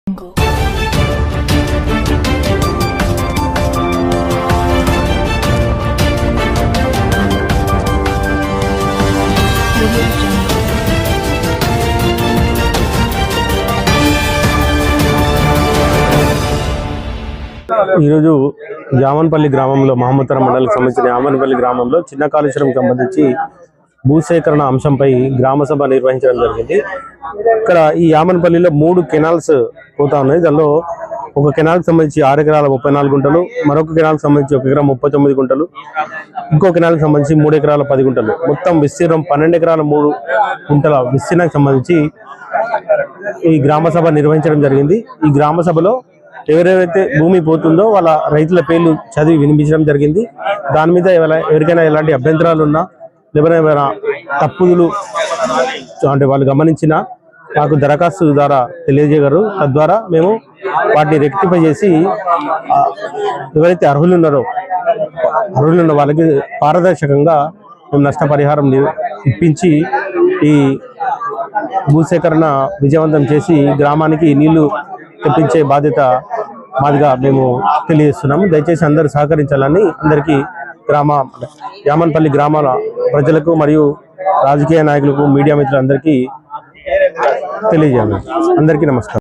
ఈరోజు జామన్పల్లి గ్రామంలో మహమ్మద్పుర మండలికి సంబంధించిన జామన్పల్లి గ్రామంలో చిన్న కాళేశ్వరం సంబంధించి భూసేకరణ అంశంపై గ్రామ సభ నిర్వహించడం జరిగింది. ఇక్కడ ఈ జామన్పల్లిలో 3 కెనాల్స్ పోతా ఉన్నాయి. దానిలో ఒక కెనాల్కి సంబంధించి 6 ఎకరాల 34 గుంటలు, మరొక కెనాల్కి సంబంధించి 1 ఎకరం 39 గుంటలు, ఇంకో కెనాల్కి సంబంధించి 3 ఎకరాల 10 గుంటలు, మొత్తం విస్తీర్ణం 12 ఎకరాల 3 గుంటల విస్తీర్ణానికి సంబంధించి ఈ గ్రామ సభ నిర్వహించడం జరిగింది. ఈ గ్రామ సభలో ఎవరైతే భూమి పోతుందో వాళ్ళ రైతుల పేర్లు చదివి వినిపించడం జరిగింది. దాని మీద ఎవరికైనా ఎలాంటి అభ్యంతరాలు ఉన్నా లేకపోతే ఏమైనా తప్పులు అంటే వాళ్ళు గమనించినా మాకు దరఖాస్తు ద్వారా తెలియజేయగలరు. తద్వారా మేము వాటిని రెక్టిఫై చేసి ఎవరైతే అర్హులున్న వాళ్ళకి పారదర్శకంగా మేము నష్టపరిహారం ఇప్పించి ఈ భూసేకరణ విజయవంతం చేసి గ్రామానికి నీళ్లు తెప్పించే బాధ్యత మాదిగా మేము తెలియజేస్తున్నాము. దయచేసి అందరూ సహకరించాలని అందరికీ జామన్పల్లి గ్రామాల ప్రజలకు మరియు రాజకీయ నాయకులకు మీడియా మిత్రులందరికీ తెలియజేయాలి. అందరికీ నమస్కారం.